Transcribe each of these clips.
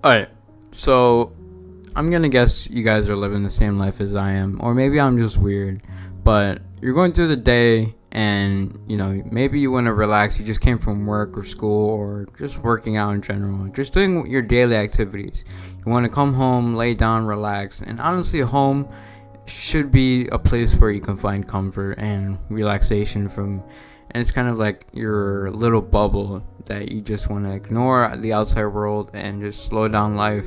Alright, so I'm gonna guess you guys are living the same life as I am, or maybe I'm just weird, but you're going through the day and maybe you want to relax. You just came from work or school or just working out in general, just doing your daily activities. You want to come home, lay down, relax, and honestly, home should be a place where you can find comfort and relaxation from, and it's kind of like your little bubble that you just want to ignore the outside world and just slow down life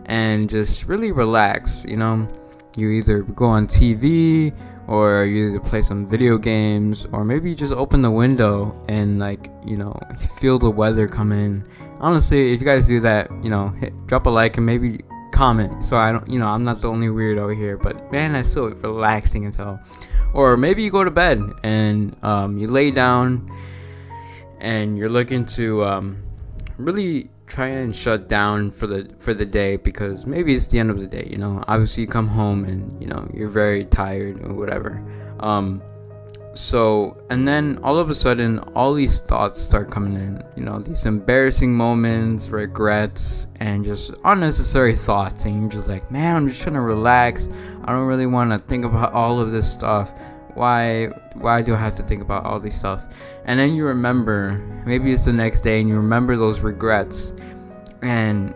and just really relax. You either go on TV, or you either play some video games, or maybe you just open the window and feel the weather come in. Honestly, if you guys do that, drop a like and maybe comment, so I don't, I'm not the only weirdo here, but man, that's so relaxing as hell. Or maybe you go to bed and you lay down and you're looking to really try and shut down for the day, because maybe it's the end of the day. Obviously you come home and you're very tired or whatever. And then all of a sudden all these thoughts start coming in, these embarrassing moments, regrets, and just unnecessary thoughts, and you're just like, man, I'm just trying to relax. I don't really want to think about all of this stuff. Why do I have to think about all these stuff? And then you remember, maybe it's the next day, and you remember those regrets. And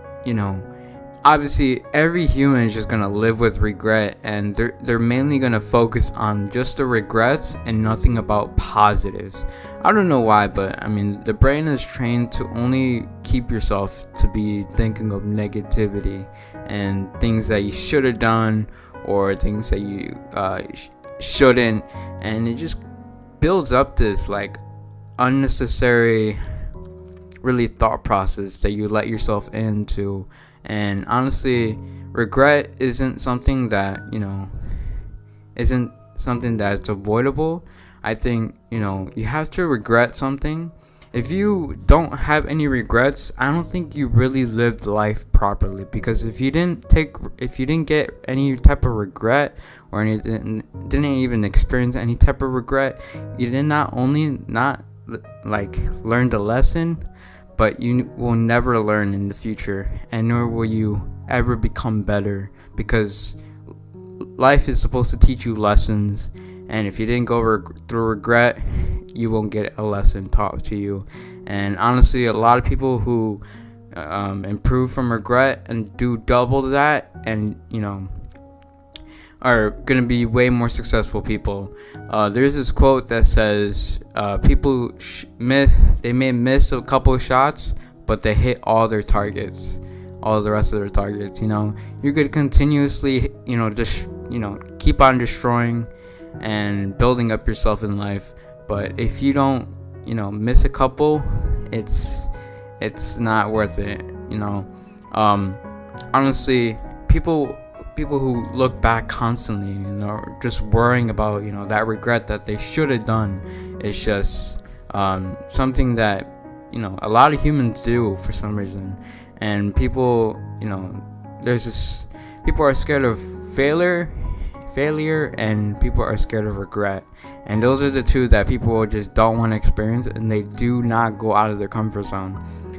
obviously every human is just gonna live with regret, and they're mainly gonna focus on just the regrets and nothing about positives. I don't know why, but I mean, the brain is trained to only keep yourself to be thinking of negativity and things that you should have done, or things that you shouldn't, and it just builds up this unnecessary really thought process that you let yourself into. And honestly, regret isn't something that that's avoidable. I think you have to regret something. If you don't have any regrets, I don't think you really lived life properly, because if you didn't get any type of regret, or didn't even experience any type of regret, you did not only not learn the lesson, but you will never learn in the future, and nor will you ever become better, because life is supposed to teach you lessons, and if you didn't go through regret, you won't get a lesson taught to you. And honestly, a lot of people who improve from regret and do double that, and are gonna be way more successful people. There's this quote that says, people they may miss a couple of shots, but they hit all their targets, all the rest of their targets. You could continuously keep on destroying and building up yourself in life, but if you don't miss a couple, it's not worth it. Honestly, people who look back constantly, just worrying about that regret that they should have done, is just something that a lot of humans do for some reason. And people people are scared of failure, and people are scared of regret, and those are the two that people just don't want to experience, and they do not go out of their comfort zone,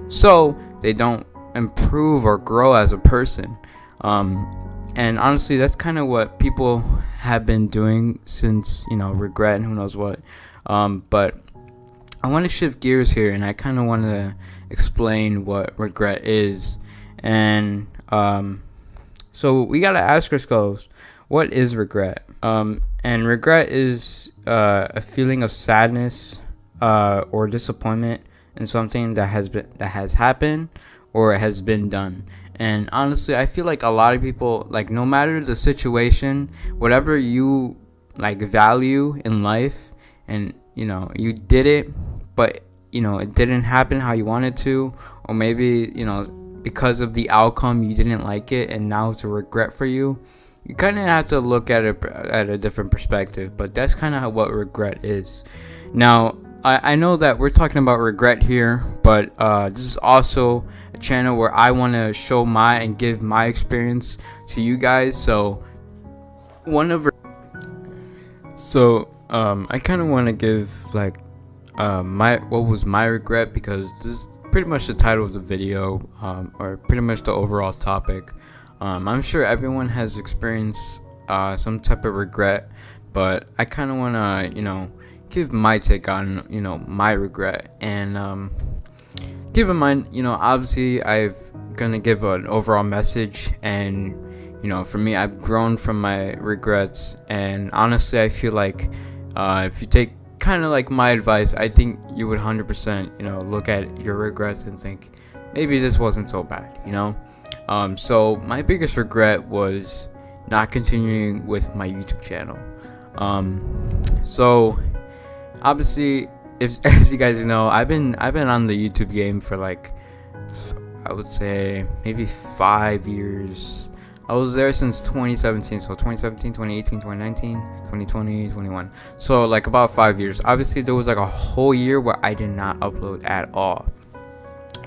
so they don't improve or grow as a person. And honestly, that's kind of what people have been doing since regret and who knows what. But I want to shift gears here, and I kind of want to explain what regret is. And so we got to ask ourselves, what is regret? And regret is a feeling of sadness or disappointment in something that has happened or has been done. And honestly, I feel like a lot of people, no matter the situation, whatever you value in life, and you did it, but it didn't happen how you wanted to, or maybe because of the outcome you didn't like it, and now it's a regret for you. You kind of have to look at it at a different perspective, but that's kind of what regret is. Now, I know that we're talking about regret here, but this is also a channel where I want to show and give my experience to you guys. So I kind of want to give what was my regret, because pretty much the title of the video, or pretty much the overall topic. I'm sure everyone has experienced some type of regret, but I kind of want to, give my take on, my regret. And keep in mind, obviously I'm going to give an overall message. And, for me, I've grown from my regrets. And honestly, I feel like if you take kind of like my advice, I think you would 100%, look at your regrets and think, maybe this wasn't so bad, So my biggest regret was not continuing with my YouTube channel. So obviously, as you guys know, I've been on the YouTube game for like, I would say maybe 5 years. I was there since 2017, so 2017, 2018, 2019, 2020, 21. So like about 5 years. Obviously, there was like a whole year where I did not upload at all.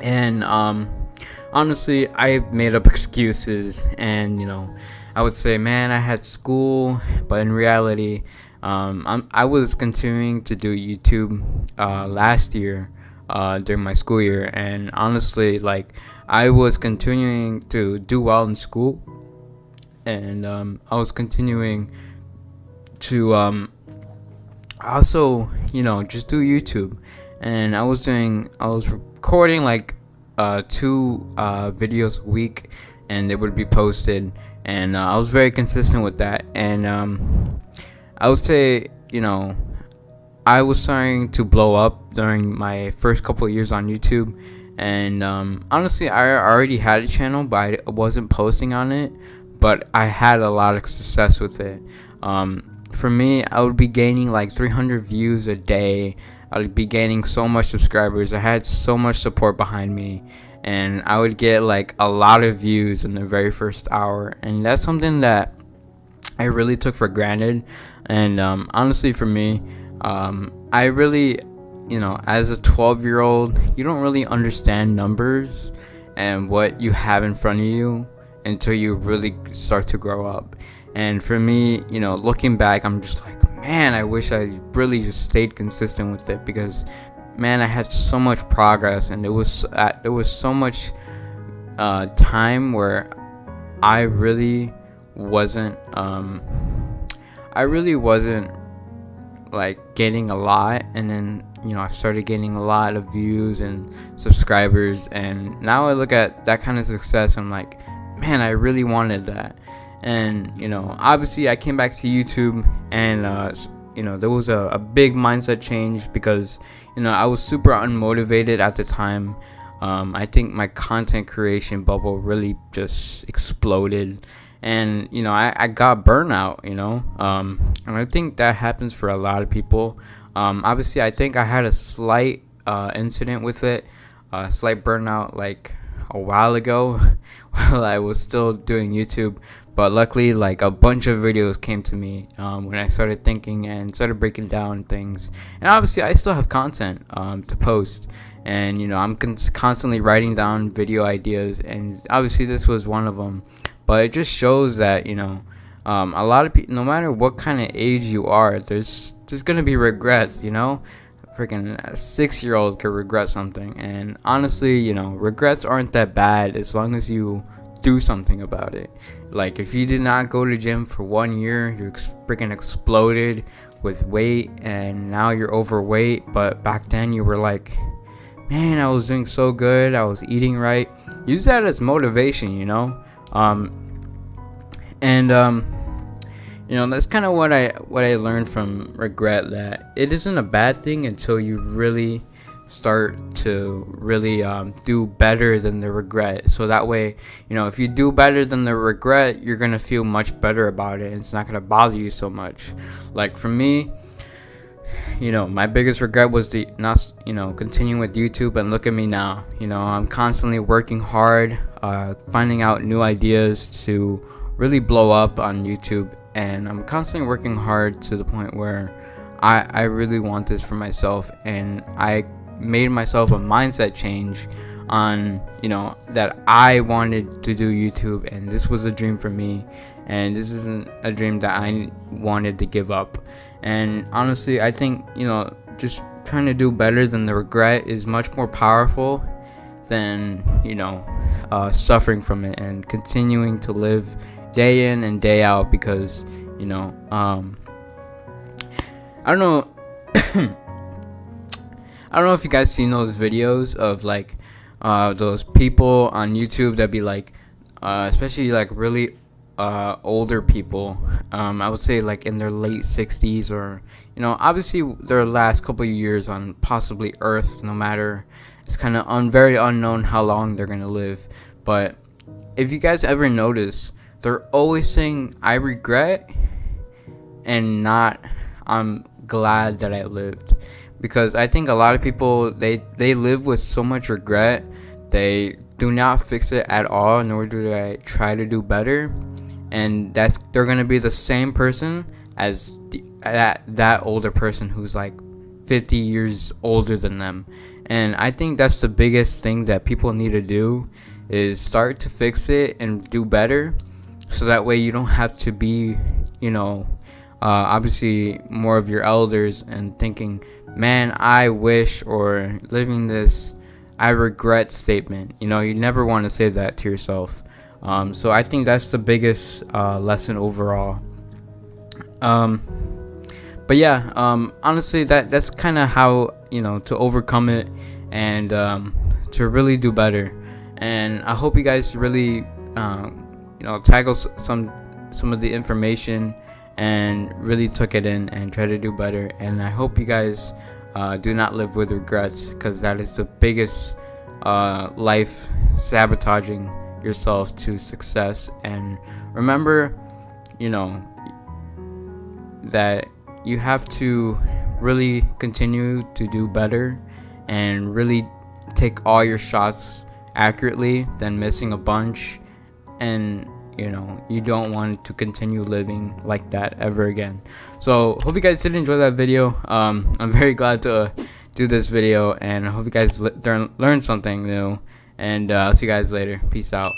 And honestly, I made up excuses, and I would say, man, I had school, but in reality, I was continuing to do YouTube last year during my school year, and honestly, like, I was continuing to do well in school, and I was continuing to also just do YouTube, and I was recording like 2 videos a week, and they would be posted, and I was very consistent with that. And I would say, I was starting to blow up during my first couple of years on YouTube. And honestly, I already had a channel, but I wasn't posting on it. But I had a lot of success with it. For me, I would be gaining like 300 views a day. I would be gaining so much subscribers. I had so much support behind me. And I would get like a lot of views in the very first hour. And that's something that I really took for granted. And honestly, for me, I really, as a 12-year-old, you don't really understand numbers and what you have in front of you until you really start to grow up. And for me, looking back, I'm just like, man, I wish I really just stayed consistent with it, because, man, I had so much progress, and there was so much time where I really wasn't like getting a lot, and then I started getting a lot of views and subscribers, and now I look at that kind of success, I'm like, man, I really wanted that. And obviously I came back to YouTube, and there was a big mindset change, because I was super unmotivated at the time. I think my content creation bubble really just exploded, and I got burnout, and I think that happens for a lot of people. Obviously, I think I had a slight incident with it, slight burnout like a while ago while I was still doing YouTube. But luckily, like, a bunch of videos came to me when I started thinking and started breaking down things. And obviously, I still have content to post. And, I'm constantly writing down video ideas. And obviously, this was one of them. But it just shows that, a lot of people, no matter what kind of age you are, there's going to be regrets, Freaking a 6-year-old could regret something. And honestly, regrets aren't that bad as long as you do something about it. Like, if you did not go to gym for 1 year, you're freaking exploded with weight, and now you're overweight, but back then you were like, man, I was doing so good, I was eating right. Use that as motivation, that's kind of what I learned from regret, that it isn't a bad thing until you really start to really do better than the regret. So that way, if you do better than the regret, you're gonna feel much better about it, and it's not gonna bother you so much. Like, for me, my biggest regret was the not continuing with YouTube. And look at me now. I'm constantly working hard, finding out new ideas to really blow up on YouTube, and I'm constantly working hard to the point where I really want this for myself. And I made myself a mindset change on that I wanted to do YouTube, and this was a dream for me, and this isn't a dream that I wanted to give up. And honestly, I think just trying to do better than the regret is much more powerful, than suffering from it and continuing to live day in and day out, because I don't know I don't know if you guys seen those videos of like those people on YouTube that be like especially like really older people, I would say like in their late 60s, or obviously their last couple of years on possibly Earth, no matter, it's kind of very unknown how long they're gonna live. But if you guys ever notice, they're always saying I regret and not I'm glad that I lived. Because I think a lot of people, they live with so much regret, they do not fix it at all, nor do they try to do better, and they're gonna be the same person as that older person who's like 50 years older than them. And I think that's the biggest thing that people need to do, is start to fix it and do better, so that way you don't have to be obviously more of your elders and thinking, man, I wish, or living this I regret statement. You never want to say that to yourself. So I think that's the biggest lesson overall. But yeah, honestly, that's kind of how to overcome it and to really do better. And I hope you guys really tackle some of the information and really took it in and try to do better. And I hope you guys do not live with regrets, because that is the biggest life sabotaging yourself to success. And remember, that you have to really continue to do better and really take all your shots accurately than missing a bunch. And you don't want to continue living like that ever again. So hope you guys did enjoy that video. I'm very glad to do this video, and I hope you guys learned something new, and I'll see you guys later. Peace out.